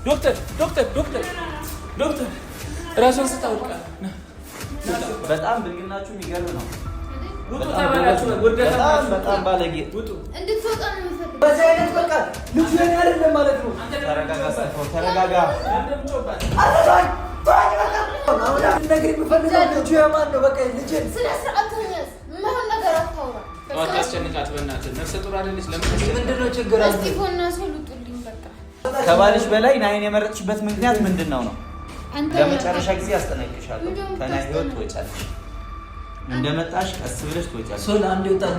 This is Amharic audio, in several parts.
ዶክተር ራስን ስታውቃ በጣም ብልግናችሁ የሚገርም ነው። ውጡ ተባላችሁ በጣም ባለጌ ውጡ እንድትወጣ ነው የምፈልገው። በዚህ አይነት በቃ ልጅ የኔ አይደለም ማለት ነው። ተረጋጋ ሰፈው ተረጋጋ። አረጋጋ አሁን ነገር የምፈልገው ልጅ የማን ነው? በቃ ልጅ ስለ ስርዓት ተነስ። ማን ነገር አታውራ። አታስጨንቃት በእናትህ። ነፍሰ ጡር አይደለች። ለምን ምንድነው ችግር አለ? እስቲ ሆና ሰው ልጡልኝ በቃ። ከባልሽ በላይ ናይን የመረጥሽበት ምክንያት ምንድነው ነው? ለመጨረሻ ጊዜ አስጠነቅቅሻለሁ። ከናይ ህይወት ትወጫለሽ። እንደመጣሽ ቀስ ብለሽ ትወጫለሽ። ሶል አንድ ይወጣል።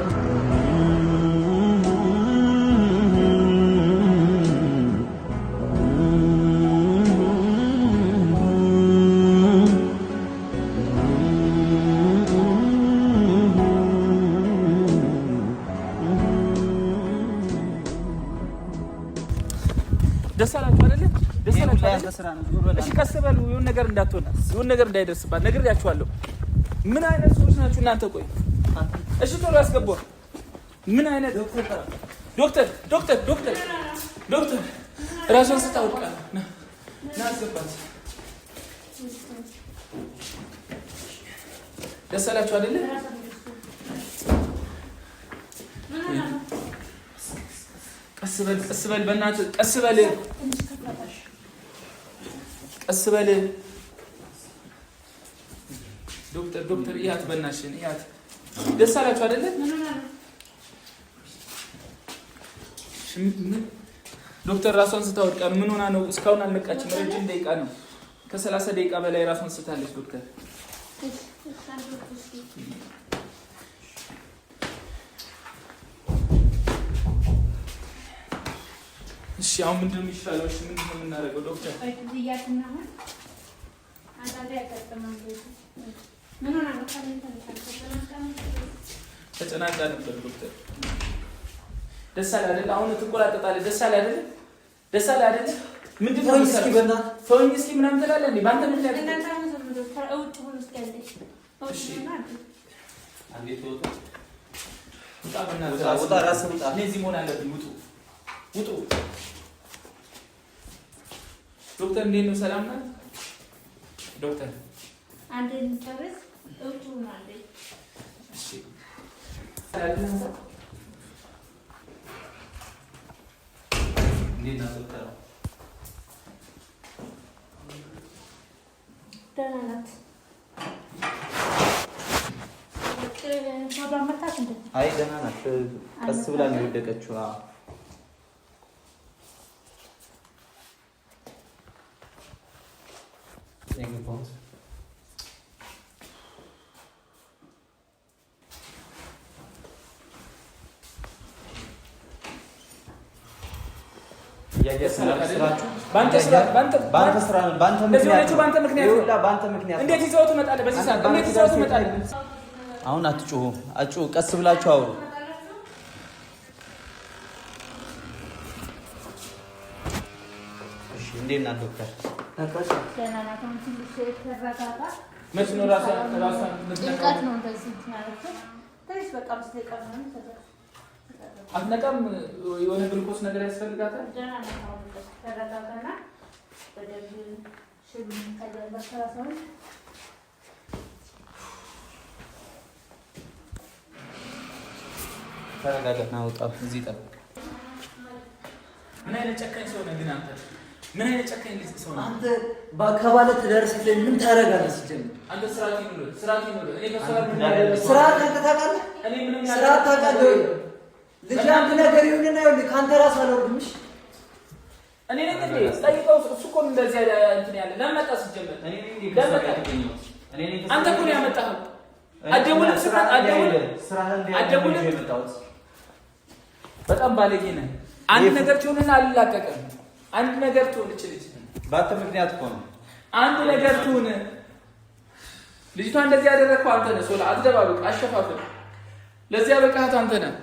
ደስ አላችሁ አይደል? ደስ አላችሁ አይደል? እሺ ቀስ በሉ። የሆነ ነገር እንዳትሆን፣ የሆነ ነገር እንዳይደርስባት ነግሬያችኋለሁ። ምን አይነት ሰዎች ናችሁ እናንተ? ቆይ እሺ ቶሎ ያስገባው። ምን አይነት ዶክተር ራስን ስታውቃ ና አስገባት። ደስ አላችሁ አይደል? ቀስ በል በእናትህ ቀስ በል ዶክተር እያት በእናትሽን እያት። ደስ አላችሁ አይደለ? ዶክተር ራሷን ስታወድቃ ነው። ምን ሆና ነው? እስካሁን አልነቃችም። ረጅም ደቂቃ ነው፣ ከ30 ደቂቃ በላይ ራሷን ስታለች ዶክተር። እሺ አሁን ምንድን ነው የሚሻለው? እሺ ምንድን ነው የምናደርገው ዶክተር? ተጨናንቃ ነበር ዶክተር። ደስ አለ አይደል? አሁን ትቆራጠጣለህ። ደስ አለ አይደል? ምንድን ነው እስኪ በእናትህ ፈውኝ እስኪ ምናምን ትላለህ እንዴ? በአንተ ምክንያት ውጣ፣ ራስህ ውጣ። እኔ እዚህ መሆን አለብኝ። ውጡ። ዶክተር እንዴት ነው? ሰላም ናት ዶክተር? አንዴ እንጨርስ። እውጡ ማለት እሺ። እንዴት ነው ዶክተር? ደህና ናት። አይ ደህና ናት። ቀስ ብላ ነው የወደቀችው። እንዴት ይዘው ትመጣለህ? በዚህ ሰዓት እንዴት ይዘው ትመጣለህ? አሁን አትጩሁ፣ ቀስ ብላችሁ አውሩ። እሺ እንዴት ናት ዶክተር? መች ነው ራሷን ነው እንደዚህ ማለት ነው። ትንሽ በቃ አትነቃም? የሆነ ግሉኮስ ነገር ያስፈልጋታል። ተረጋጋና ውጣ። እዚህ ጠብቅ። ምን አይነት ጨካኝ ሰው ነህ ግን አንተ? ምን አይነት ጨካኝ ሰው ነህ አንተ? ባከባለ ትደርስልኝ ምን ታረጋለህ? ሲጀምር አንተ ስርዓት ይኑር። እኔ ስርዓት አንተ ታውቃለህ? እኔ ምንም ስርዓት ታውቃለህ? ልጅ አንድ ነገር ይሁንና ይኸውልህ ከአንተ ራስ አልወርድምሽ። እኔ ነኝ እንዴ? ጠይቀው። እሱ እኮ እንደዚህ እንትን ያለ ለምን መጣ? ሲጀምር አንተ እኮ ነው ያመጣኸው። አደሙልም ስራት አደሙልም በጣም ባለጌ ነህ። አንድ ነገር ትሆንና አልላቀቅም። አንድ ነገር ትሆን ልጅ ባንተ ምክንያት እኮ ነው። አንድ ነገር ትሆን። ልጅቷ እንደዚህ ያደረግከው አንተ ነህ። ሶላ አትደባብቅ፣ አሸፋፍን። ለዚያ በቃት አንተ ነህ።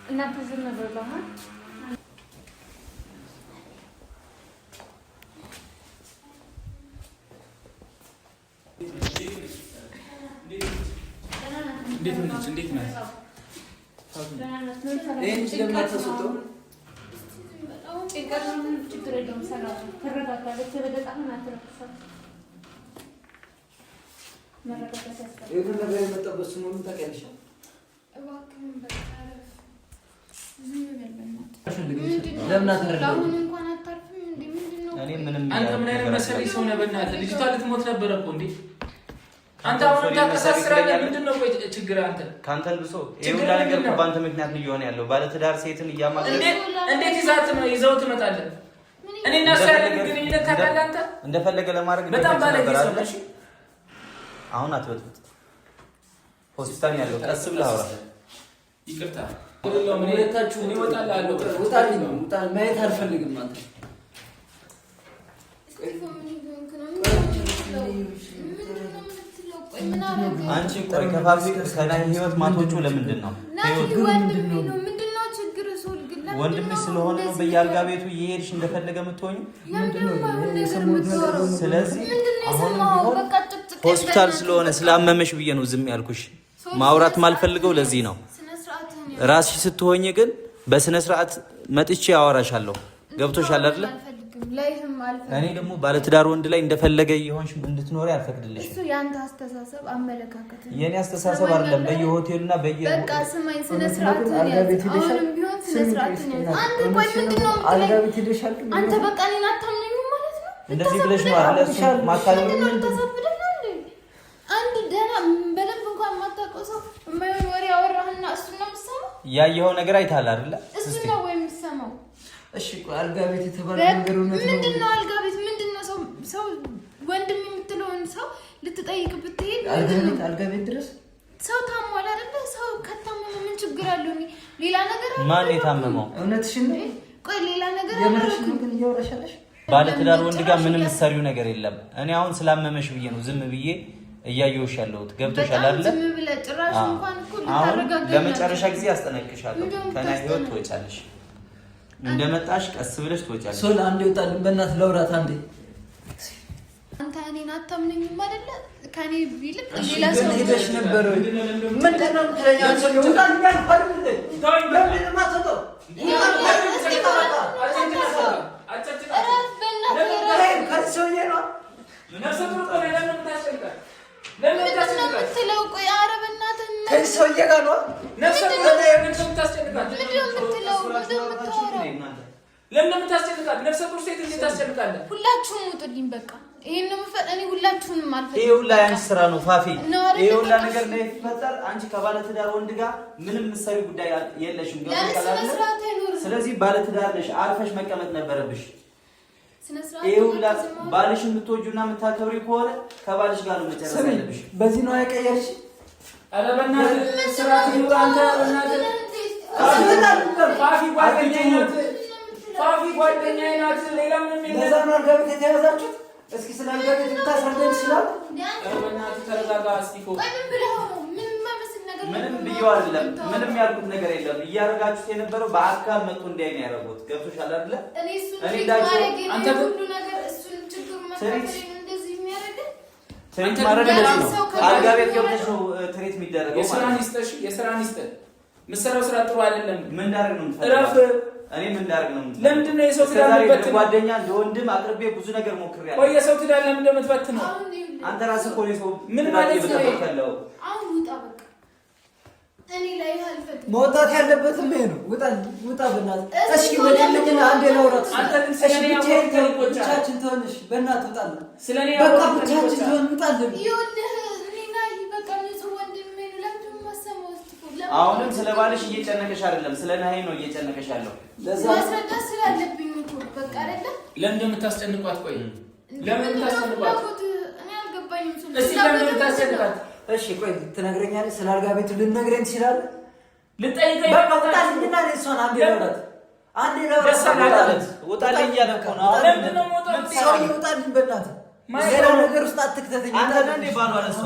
እናንተ ዝም ብለው እንዴት ነው? ለምን አትሰጠው? ችግር የለውም። ሰላም ተረጋጋለች። በደቃም አትረክሳት መረጋጋት ያስፈልጋል። ይሄን ነገር የመጣበት ስሙን ታውቂያለሽ? እባክህን በቃ ዝም በል በእናትህ። ለምን አትረዳም? አሁን እንኳን አታርፍም እንዴ? ምንድነው? እኔ ምንም አንተ ምን አይነት መሰሪ ሰው ነህ? በእናትህ ልጅቷ ልትሞት ነበር እኮ እንዴ! አንተ አሁን ታከሳስራለህ። ምንድነው ቆይ ችግር? አንተ ካንተን ብሶ ይሄውላ ነገር እኮ ባንተ ምክንያት ነው እየሆነ ያለው። ባለ ትዳር ሴትን እያማከለ እንዴት ይዘው ትመጣለህ? እኔ እና እሷ ያለን ግንኙነት ታውቃለህ አንተ? እንደፈለገ ለማድረግ በጣም ባለጌ ሰው ነሽ። አሁን አትወጥት። ሆስፒታል ያለው ቀስ ብለህ አውራ። ይቅርታ ሁሉም እኔ ለታችሁ እኔ እወጣለሁ። ውጣልኝ ነው ማየት አልፈልግም አንተ አንቺ ቆይ ከፋፊ ከናይ ህይወት ማቶቹ ለምንድን ነው? ወንድም ስለሆነ ነው በየአልጋ ቤቱ እየሄድሽ እንደፈለገ የምትሆኚ። ስለዚህ አሁን ሆስፒታል ስለሆነ ስላመመሽ ብዬ ነው ዝም ያልኩሽ። ማውራት ማልፈልገው ለዚህ ነው። ራስሽ ስትሆኚ ግን በስነ ስርዓት መጥቼ አወራሻለሁ። ገብቶሻል አይደል? እኔ ደግሞ ባለትዳር ወንድ ላይ እንደፈለገ እየሆንሽ እንድትኖሪ አልፈቅድልሽም። እሱ ያንተ አስተሳሰብ አመለካከት ነው። የኔ አስተሳሰብ አይደለም። በየሆቴሉና በቃ ስማኝ፣ ስነ ስርዓት ነው። አሁንም ቢሆን ስነ ስርዓት ነው። አንተ ቆይ ምንድነው የምትለኝ? አንተ በቃ እኔን አታምነኝም ማለት ነው? እንደዚህ ብለሽ ነው አይደል? እሱ ማታለኝ ነው ተሰብደህ ነው እንዴ? አንድ ደህና በደንብ እንኳን የማታውቀው ሰው የማይሆን ወሬ አወራህና እሱ ነው የምትሰማው? ያየኸው ነገር አይተሃል አይደል? እሱ ነው ወይ የምትሰማው? እሺ ቆይ አልጋ ቤት የተባለ ነገር ነው። ምንድነው አልጋ ቤት? ምንድነው ሰው ወንድም የምትለውን ሰው ልትጠይቅ ብትሄድ አልጋ ቤት ድረስ ሰው ታሟል አይደለ? ሰው ከታመመ ምን ችግር አለው? ሌላ ነገር አለ? ማን የታመመው? እውነትሽን ነው? ቆይ ሌላ ነገር አለ? የምርሽን ግን እያወራሻለሽ? ባለትዳር ወንድ ጋር ምንም ሰሪው ነገር የለም። እኔ አሁን ስላመመሽ ብዬ ነው ዝም ብዬ እያየሁሽ ያለሁት። ገብቶሻል አይደል? ዝም ብለህ ጭራሽ እንኳን እኮ ልታረጋግጥ ለመጨረሻ ጊዜ አስጠነቅቅሻለሁ። ከናይ ህይወት ትወጫለሽ። እንደመጣሽ ቀስ ብለሽ ትወጫለሽ። ሶል አንዴ ወጣልን። በእናትህ ለውራት አንዴ። አንተ እኔን አታምነኝም አይደለ? ከኔ ቢልቅ ሌላ ሰው ሄደሽ ነበር። ምንድነው ትለኛ? ወጣልኝ አልፈልግም እንዴ? ለምን ማተቀው? ከሰውዬ ጋር ነው ነፍሰ ጡር ሴት እንዴት ታስጨንቃለህ? ሁላችሁም ውጡልኝ በቃ። ይሄን ነው እኔ ሁላችሁንም አልፈልግም። ይሄ ሁላ ያንቺ ስራ ነው ፋፊ። ይሄ ሁላ ነገር ላይ ይፈጠር። አንቺ ከባለ ትዳር ወንድ ጋር ምንም ምሳሌ ጉዳይ የለሽም። ስለዚህ ባለ ትዳር ነሽ፣ አርፈሽ መቀመጥ ነበረብሽ። ይሄ ሁላ ባልሽ የምትወጂውና የምታከብሪ ከሆነ ከባልሽ ጋር ነው መጨረስ ያለብሽ። በዚህ ነው ያቀየርሽ። ኧረ በእናትህ ስርዓት ይኑር አንተ። በእናትህ ፋፊ ጓደኛዬ ናት። ሌላ ምንም የለም። ለዛ ነው አልጋ ቤት የተያዛችሁት። እስኪ ስለ አልጋ ቤት ልታስረዳኝ ይችላል? በእናትህ ተረጋጋ። እስኪ ምንም ብዬው አይደለም። ምንም ያልኩት ነገር የለም። እያደረጋችሁት የነበረው በአካል መጥቶ እንዲያይ ነው ያደረጉት። ገብቶሻል አይደለ? እኔ እንዳልኩ አንተ ሁሉ ነገር እሱን ችግር መካከል እንደዚህ የሚያደርግ ትሪት ማድረግ ነው። አልጋ ቤት ገብተሽ ነው ትሪት የሚደረገው ማለት ነው። የስራን ይስጥሽ። የምትሰራው ስራ ጥሩ አይደለም። ምን እንዳደርግ ነው እረፍ። እኔ ምን እንዳደርግ ነው? ለምንድን ነው የሰው ትዳር የምትበትነው? ጓደኛ ለወንድም አቅርቤ ብዙ ነገር ሞክሬያለሁ። ቆይ የሰው ትዳር ለምን እንደምትበትነው? አንተ ራስህ እኮ ነው የሰው ምን ማለት ነው? አሁን ውጣ በቃ። እኔ ላይ አልፈጥም። መውጣት ያለበትም ይሄ ነው። ውጣ በእናትህ። እስኪ ወደልኝና አንዴ ላውራት። አንተ ግን ስለኔ ብቻችን ትሆንሽ በእናትህ ውጣልን። ስለኔ በቃ ብቻችን ትሆን ውጣልን። አሁንም ስለ ባልሽ እየጨነቀሽ አይደለም፣ ስለ ናሂ ነው እየጨነቀሽ ያለው። ማስረዳት ስላለብኝ እኮ በቃ አይደለም። ለምን እንደምታስጨንቋት? ቆይ ለምን እንደምታስጨንቋት እኔ አልገባኝም። እስኪ ለምን እንደምታስጨንቋት? እሺ ቆይ ትነግረኛለህ? ስለ አልጋ ቤቱ ልትነግረኝ ትችላለህ? ልጠይቀኝ በቃ ውጣልኝና እሷን አንዴ ላውራት። አንዴ ላውራት። ውጣልኝ እያለ እኮ ነው። ለምንድን ነው የምወጣው? ሰውዬ ውጣልኝ በእናትህ። ሌላ ነገር ውስጥ አትክተተኝ። አንተ ነህ እንደ ባሏ ለእሷ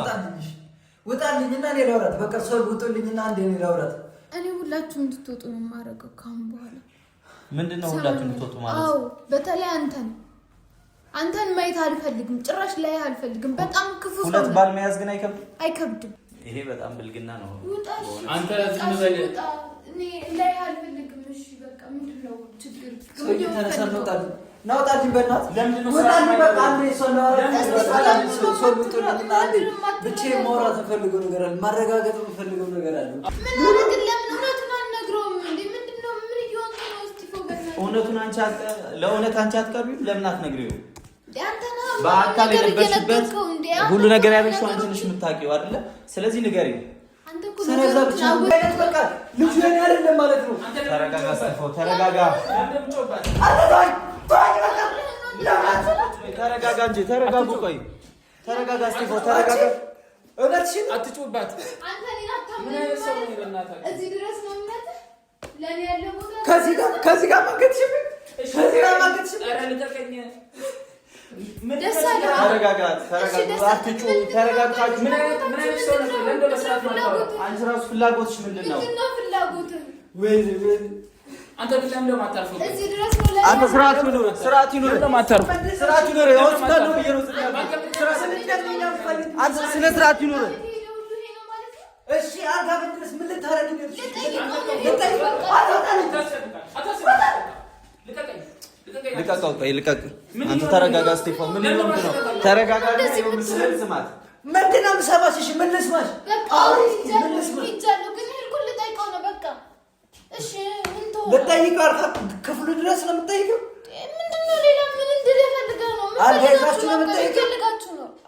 ውጣልኝና እኔ ላውራት። በቃ ሰው ውጡልኝና አንዴ እኔ ላውራት። እኔ ሁላችሁም እንድትወጡ ነው የማደርገው ካሁን በኋላ። ምንድነው ሁላችሁም እንድትወጡ ማለት? አዎ በተለይ አንተን ማየት አልፈልግም። ጭራሽ ላይ አልፈልግም። በጣም ክፉ ሰው። ሁለት ባል መያዝ ግን አይከብድም? አይከብድም። ይሄ በጣም ብልግና ነው። አንተ ዝም በል እኔ ላይ አልፈልግም። እሺ በቃ ምንድነው ችግር? ናውጣልኝ በእናትህ ወጣልኝ። በቃ አንዴ ብቻዬን ማውራት የምፈልገው ነገር አለ፣ ማረጋገጥ የምፈልገው ነገር አለ። እውነቱን ለእውነት አንቺ አትቀርቢም? ለምን አትነግሪውም? በአካል የነበርሽበት ሁሉ ነገር ያለሽው አንቺ ነሽ የምታውቂው አይደለ? ስለዚህ ንገሪኝ። ስለዛ ብቻ በቃ ልጁ የኔ አይደለም ማለት ነው። ተረጋጋ ሰፈው፣ ተረጋጋ። ተረጋጋ እንጂ ተረጋጉ። ቆይ ተረጋጋ ሰፈው፣ ተረጋጋ። እውነትሽን አትጩባት። አንተ እኔን አታምነኝም ማለት እዚህ ድረስ ነው ማለት ለኔ ያለ ቦታ ከዚህ ጋር ማገትሽም ኧረ ልቀቀኝ። ተረጋጋ፣ አትጩ፣ ተረጋጋችሁ። ምን አይነት ሰው ነው? ለምን በስራት ማለት አንቺ ራሱ ፍላጎትሽ ምንድን ነው? ወይ አንተ ብቻ እንደው ማታርፈው እዚህ ድረስ ነው ለኔ። አንተ ስርዓት ይኑር እንደው ማታርፈው ስርዓት ይኑር። ሆስፒታል ነው ብየሩት አንተ ስነ ስርዓት ይኑር። እሺ አንተ ብትደርስ ምን ልታረግ ነው? ልቀቀው። ቆይ ልቀቅ። አንተ ተረጋጋ። ስቴፋን ምን ነው? ተረጋጋ። ስማት ምንድን ነው የምሰማሽ? እሺ ምን ልስማሽ? ልጠይቀው አልካ ክፍሉ ድረስ ነው የምጠይቀው? ምንድነው? ሌላ ምን እንደፈልገው ነው? አልጋ ይዛችሁ ነው የምጠይቀው?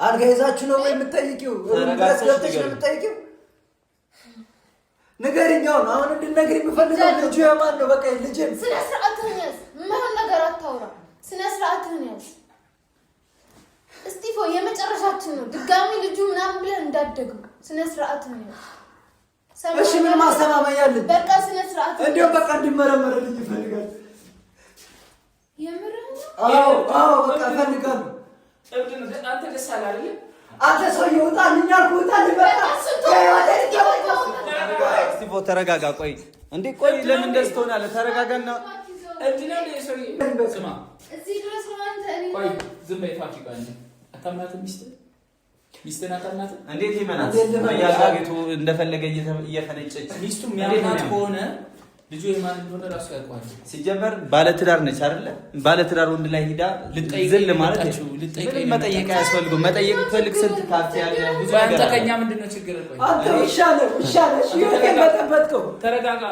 አልጋ ይዛችሁ ነው ወይ የምጠይቀው? ድረስ ገብተሽ ነው የምጠይቀው? ንገሪኝ። አሁን እንድትነግሪኝ የምፈልገው ልጁ የማን ነው? በቃ ልጅ ስነ ስርዓትህን ያዝ። ምን ነገር አታውራ። ስነ ስርዓትህን ያዝ። እስጢፎ የመጨረሻችን ነው። ድጋሚ ልጁ ምናምን ብለን እንዳትደግም። ስነ ስርዓትህን ያዝ። እሺ ምን ማስተማመኛ አለኝ? በቃ ስነ ስርዓትህን እንዴው በቃ እንዲመረመርልኝ ይፈልጋል። የምርህ ነው? አዎ በቃ እፈልጋለሁ። አንተ ደስ አለ አይደል? አንተ ሰው ይወጣልኝ አልኩህ። ውጣልኝ በቃ እስቲፎ ተረጋጋ። ቆይ እንዴ ቆይ ለምን እንደዚህ ትሆናለህ? ተረጋጋና እንዴ ስማ እዚህ ድረስ ነው። አንተ እኔ ቆይ ዝም በይ። ፋሲካ እንዴ አታምናትም? ሚስትን አታምናትም? እንዴት ይመናት? ያላገቱ እንደፈለገ እየፈነጨች ሚስቱ የሚያምናት ከሆነ ልጁ የማን እንደሆነ ራሱ ያውቀዋል። ሲጀመር ባለትዳር ነች አይደለ? ባለትዳር ወንድ ላይ ሂዳ ዝል ማለት መጠየቅ አያስፈልግም። መጠየቅ ፈልግ ስንት ካፌ ያለ ብዙ ነገር አንተ ከኛ ምንድነው ችግር? ቆይ አንተ ይሻለ እሺ ይሄን በጠበጥከው። ተረጋጋ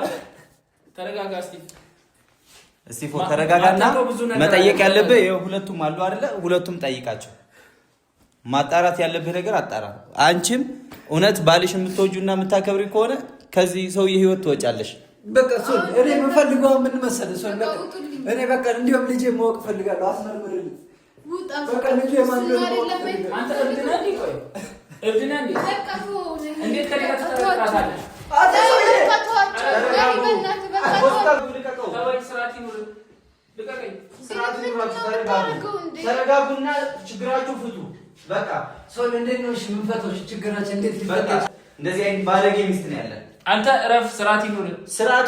እስቲፎ ተረጋጋና መጠየቅ ያለብህ ይሄ ሁለቱም አሉ አይደለ? ሁለቱም ጠይቃቸው። ማጣራት ያለብህ ነገር አጣራ። አንቺም እውነት ባልሽ የምትወጁና የምታከብሪ ከሆነ ከዚህ ሰውዬ ህይወት ትወጫለሽ። በቃ ሰው እኔ የምፈልገው ምን መሰለህ? ሰው እኔ በቃ እንዲሁም ልጄ ማወቅ ፈልጋለሁ። አስመርምርልኝ። በቃ ልጄ ማን ነው? አንተ እብድ ነህ እንዴ? ቆይ እብድ ነህ እንዴ? እንዴት ከሌላ ተጠራጣለህ? ተረጋጉና ችግራችሁ ፍቱ። በቃ ሰው እንዴት ነው እሺ የምንፈታው? ችግራችን እንዴት ሊፈታ? እንደዚህ አይነት ባለጌ ሚስት ነው ያለን። አንተ እረፍ። ስርዓት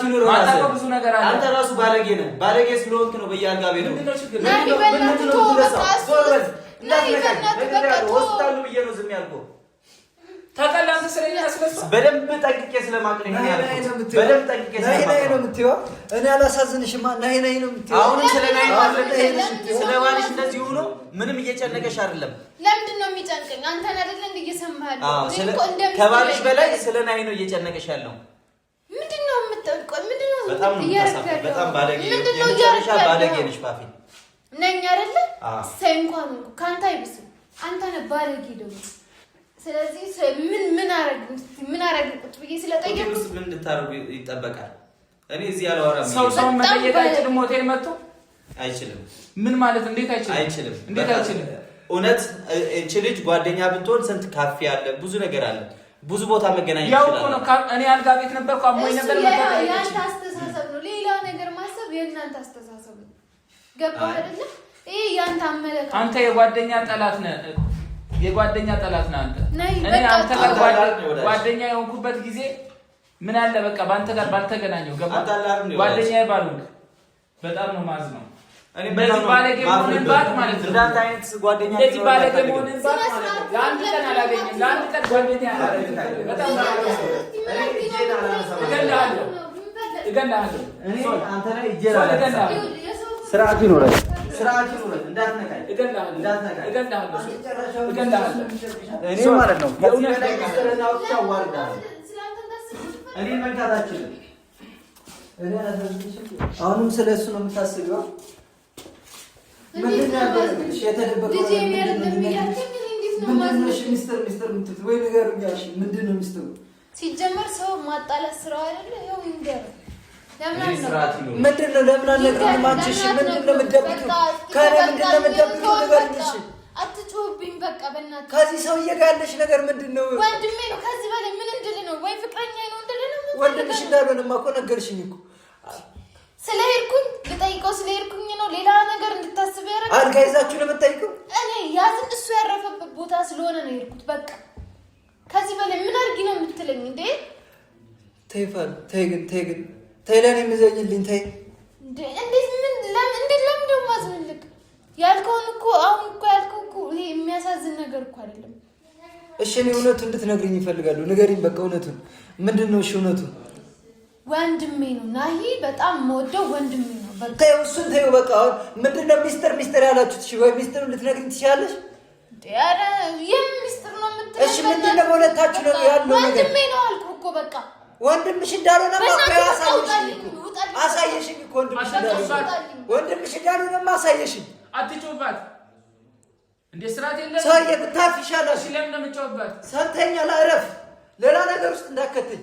ይኑር። አንተ ብዙ ነገር አለ። አንተ ራሱ ባለጌ ነህ። ባለጌ ስለሆንክ ነው በየአልጋ ቤት ነው። ሆስፒታሉ ብዬ ነው ዝም ያልኩህ። ታውቃለህ አንተ ስለኛ ስለሱ በደንብ ጠንቅቄ ስለማቅረኝ ነው ያልኩህ። በደንብ ጠንቅቄ ስለማቅረኝ ነው የምትይው። እኔ አላሳዝንሽማ። ናይ ነው የምትይው። አሁንም ስለ ናይ ስለ ባልሽ እንደዚህ ሆኖ ምንም እየጨነቀሽ አይደለም። ለምንድን ነው የሚጨንቀኝ? አንተን አይደለ እንደ እየሰማህ ከባልሽ በላይ ስለ ናይ ነው እየጨነቀሽ ያለው። ምንድነው የምትጠብቀው? ምንድነው በጣም ባለጌ የመጨረሻ ባለጌ ነሽ ፋፊ ነኝ አይደለ? ሳይ እንኳን ካንተ አይብስም። አንተ ነህ ባለጌ ደግሞ። ስለዚህ ምን አረግ ቁጭ ብዬ ስለጠየቁት ምን እንድታረጉ ይጠበቃል? እኔ እዚህ አላወራም። ሰው መጠየቅ አይችልም። ሆቴል መጥቶ አይችልም። ምን ማለት እንዴት አይችልም? አይችልም። እንዴት አይችልም? እውነት እቺ ልጅ ጓደኛ ብትሆን ስንት ካፌ አለ፣ ብዙ ነገር አለ፣ ብዙ ቦታ መገናኘት ያው ይችላል። እኮ ነው። እኔ አልጋ ቤት ነበርኩ፣ አሞኝ ነበር። ያንተ አስተሳሰብ ነው። ሌላ ነገር ማሰብ የእናንተ አስተሳሰብ ነው። ገባህ አይደለ? ይሄ ያንተ አመለካከት። አንተ የጓደኛ ጠላት ነህ። የጓደኛ ጠላት ነህ አንተ። እኔ አንተ ጋር ጓደኛ የሆንኩበት ጊዜ ምን አለ በቃ በአንተ ጋር ባልተገናኘው። ገባህ? ጓደኛ ይባሉኝ በጣም ነው ማዝነው። በዚህ ባለጌ መሆንን ባክ ማለት ነው። እንዳንተ አይነት ጓደኛ እንደዚህ ባለጌ መሆንን ባክ ማለት ነው። ለአንድ ቀን አላገኘም። ለአንድ ቀን ጓደኛ አላገኘም። በጣም እገላለሁ። እኔ አንተ ላይ እጄን አላነሳም። ስርዓት ይኖረህ፣ ስርዓት ይኖረህ። እንዳትነካኝ፣ እገላለሁ። እኔ ማለት ነው የእውነት ላይ ከሰረና ወጥቼ አዋርዳለሁ። እኔ መንካታችን እኔ አሁንም ስለሱ ነው የምታስበው? ምንድን ነው ያደረግሽ? የተደበቀው ወይ ነገር ጋሽ ምንድን ነው ሚስጥሩ? ሲጀመር ሰው ማጣላት ስራው አይደለ? ይኸው ይንገር። ምንድን ነው ለምን አልነግርህም? አንቺ እሺ ምንድን ነው የምትደብቂው? ከእኔ ምንድን ነው የምትደብቂው? ንገሪኝ እሺ። አትጮህብኝ በቃ በእናትህ። ከዚህ ሰውዬ ጋር ያለሽ ነገር ምንድን ነው? ወንድሜ ነው። ከዚህ በላይ ምን እንድልህ ነው? ወይ ፍቅረኛ ነው እንድልህ ነው? ወንድምሽ እንዳልሆነማ እኮ ነገርሽኝ እኮ። ስለሄድኩኝ ልጠይቀው ስለሄድኩኝ ነው ሌላ ነገር እንድታስብ ያደረገ። አልጋ ይዛችሁ ነው የምትጠይቀው? እኔ ያዝን እሱ ያረፈበት ቦታ ስለሆነ ነው የሄድኩት በቃ። ከዚህ በላይ ምን አድርጊ ነው የምትለኝ እንዴ? ተይ ፋል ተይ ግን ተይ ለኔ ምዘኝልኝ ተይ። እንዴት ለምን ደግሞ አዝንልክ? ያልከውን እኮ አሁን እኮ ያልከው እኮ ይሄ የሚያሳዝን ነገር እኮ አይደለም። እሺ እኔ እውነቱን እንድትነግሪኝ ይፈልጋሉ። ንገሪኝ በቃ እውነቱን። ምንድን ነው እሺ እውነቱ? ወንድሜ ነው ናሂ፣ በጣም የምወደው ወንድሜ ነው። በቃ ተይው እሱን ተይው በቃ። አሁን ምንድን ነው ሚስጥር ያላችሁት? እሺ ወይ ሚስጥሩን ልትነግሪኝ ትችላለሽ? ኧረ ይሄን ሚስጥር ነው የምትለው? እሺ ምንድን ነው በሁለታችሁ ነው ያለው ነገር? ወንድሜ ነው አልኩህ እኮ በቃ። ወንድምሽ እንዳልሆነማ አሳየሽኝ እኮ ወንድምሽ እንዳልሆነማ አሳየሽኝ። አትጮህባት እንዴ! ስርዓት የለም። ሰውዬ ብታርፍ ይሻላል። እሺ ለምን ነው የምትጮህባት? ሰምተኛል። እረፍ። ሌላ ነገር ውስጥ እንዳትከተኝ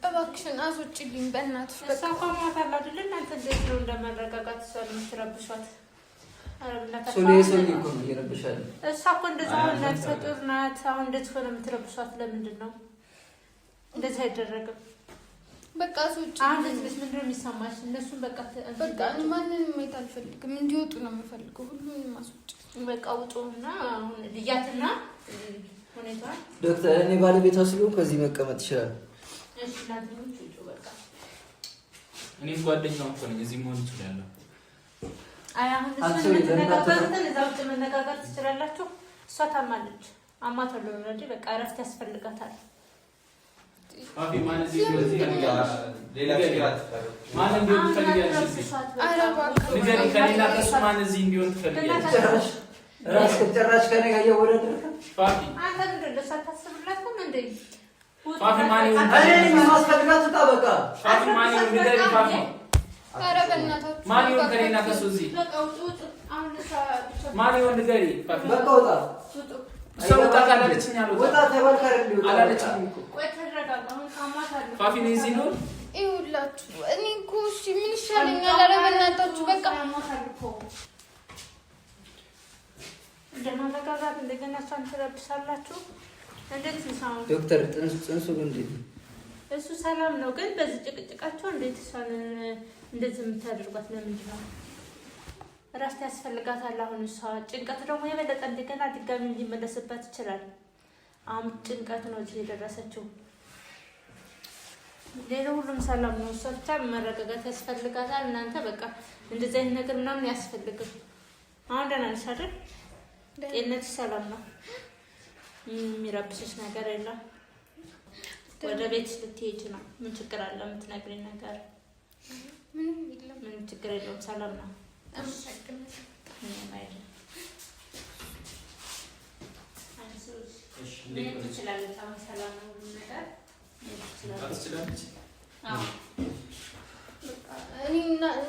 እባክሽን። አስወጪልኝ በእናትሽ። በቃ ቆማት አለ አይደል? እናንተ እንዴት ነው እንደመረጋጋት እሷን የምትረብሿት? ሰውዬ እኮ ነው እየረብሻል። እሷ እኮ እንደዛ ነፍሰ ጡር ናት። አሁን እንደዚህ ሆነ የምትረብሿት ለምንድን ነው? እንደዚህ አይደረግም። በቃ አስወጪ። አሁን ለዚህ ምንድን ነው የሚሰማሽ? እነሱን በቃ እኔ ማንንም ማየት አልፈልግም። እንዲወጡ ነው የምፈልገው። ሁሉንም አስወጪ። በቃ ውጡና አሁን ልያትና ሁኔታ ዶክተር፣ እኔ ባለቤቷ ስለሆንኩ ከዚህ መቀመጥ ይችላል። እሺ እናንተኞች ውጡ በቃ። እኔ ጓደኛው እኮ ነኝ። እዚህ መሆን እችላለሁ። አይ አሁን እሱን የምትነጋገሩትን እዛ ውጭ መነጋገር ትችላላችሁ። እሷ ታማለች። አማቷል ኦልሬዲ። በቃ እረፍት ያስፈልጋታል። ፋፊ ማን እዚህ ሌላ ችግር ማን እንዲሆን ትፈልጊያለሽ? ንገሪኝ። ከሌላ ከእሱ ማን እዚህ እንዲሆን ትፈልጊያለሽ? ጭራሽ ከእኔ ጋር እያወዳደርክ ፋፊ አንተ ምንድን ነው ሳታስብላትም እንዴ? ፋፊ ማን ይሁን? እኔ የማስፈልጋት ውጣ በቃ። ፋፊ ማን ይሁን? ንገሪኝ ፋፊ ኧረ በእናታችሁ ማን ይሁን? ከሌላ ከእሱ እዚህ ማን ይሁን? ንገሪኝ ፋፊ በቃ ውጣ። ሰው ውጣ ካላለችኝ አልወጣም። ውጣ ተባልክ አይደል? ውጣ አላለችኝም እኮ ቆይ ተረጋጋ። አሁን ካማታለሁ ፋፊ ነው እዚህ ነው። ይኸውላችሁ እኔ እኮ እሺ ምን ይሻለኛል? ኧረ በእናታችሁ በቃ እንደማረጋጋት እንደገና እሷን ትረብሳላችሁ። እንዴት ነው ዶክተር? ጽንሱ እንዴት ነው? እሱ ሰላም ነው፣ ግን በዚህ ጭቅጭቃቸው እንዴት እሷን እንደዚህ የምታደርጓት ለምንድን ነው? እረፍት ያስፈልጋታል። አሁን እሷ ጭንቀት ደግሞ የበለጠ እንደገና ድጋሚ ሊመለስበት ይችላል። አሁን ጭንቀት ነው እዚህ የደረሰችው። ሌላው ሁሉም ሰላም ነው፣ እሷ ብቻ መረጋጋት ያስፈልጋታል። እናንተ በቃ እንደዚህ አይነት ነገር ምናምን ያስፈልግም። አሁን ደህና ነሽ አይደል? ጤንነትሽ ሰላም ነው? የሚረብሽሽ ነገር የለም? ወደ ቤትሽ ልትሄጂ ነው? ምን ችግር አለ? የምትነግሪኝ ነገር? ምንም የለም። ምንም ችግር የለውም። ሰላም ነው። ትችላለች። አሁን ሰላም ነው ሁሉም ነገር ትችላለች።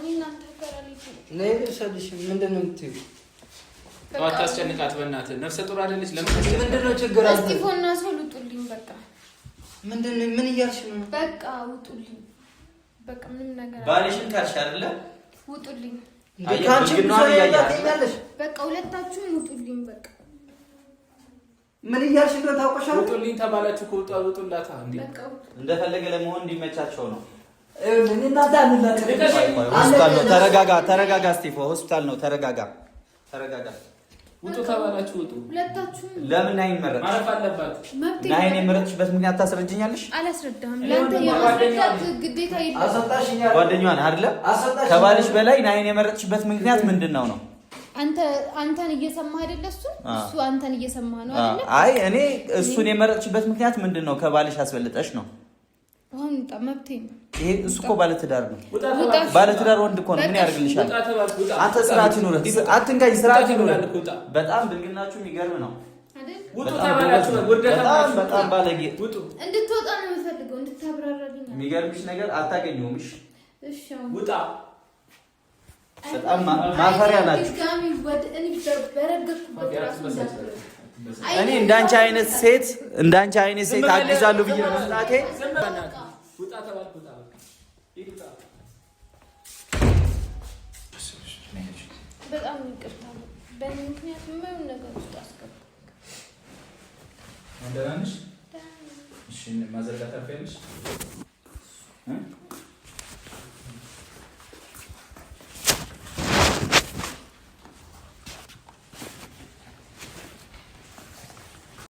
እናንተ ጋር ነይ ልውሰድሽ። ምንድን ነው የምትይው? ጠዋት ታስጨንቃት በእናትህ። ነፍሰ ጡር አይደለች? ለምን ምንድን ነው ችግር አለ? እስጢፎና ሰው ውጡልኝ በቃ። ምንድን ነው ምን እያልሽ ነው? በቃ ውጡልኝ በቃ። ምንም ነገር ባልሽን ካልሽ አይደለ? ውጡልኝ። ከአንቺ ብዙ ያያለሽ። በቃ ሁለታችሁም ውጡልኝ በቃ። ምን እያልሽ እንደሆነ ታውቀሻል? ውጡልኝ ተባላችሁ እኮ ውጡላታ። እንዴ እንደፈለገ ለመሆን እንዲመቻቸው ነው። እናንተ ሆስፒታል ነው። ተረጋጋ። ስቲፎ ሆስፒታል ነው። ተረጋጋ። ውጡ ተባላችሁ ውጡ። ሁለታችሁም ለምን ናይን መረጥሽ? ማረፍ አለባት። ናይን የመረጥሽበት ምክንያት ታስረጅኛለሽ? አላስረዳህም። ለአንተ የማስረዳት ግዴታ የለም። አሰጣሽኝ ጓደኛዋ ነህ አይደለ? ከባልሽ በላይ ናይን የመረጥሽበት ምክንያት ምንድነው ነው? አንተን እየሰማህ አይደለ? እሱ አንተን እየሰማህ ነው አይደለ? አይ እኔ እሱን የመረጥሽበት ምክንያት ምንድነው? ከባልሽ አስበልጠሽ ነው? አሁን መብቴ ነው። ይሄ እሱ እኮ ባለትዳር ነው። ባለትዳር ወንድ እኮ ነው። ምን ያደርግልሻል? አንተ ስርዓት ይኑርህ። አትንካኝ። ስርዓት ይኑርህ። በጣም ብልግናችሁ የሚገርም ነው። በጣም ባለጌ። እንድትወጣ ነው የምፈልገው፣ እንድታብራራልኝ። የሚገርምሽ ነገር አታገኘውም። እሺ ውጣ። በጣም ማፈሪያ ናችሁ። እኔ እንዳንቺ አይነት ሴት አግዛለሁ ብዬ መስላቴ በጣም ይቅርታ። በእኔ ምክንያት የማይሆን ነገር ውስጥ አስገባሁ። ደህና ነሽ? እሺ ማዘርጋት አልፈለሽ?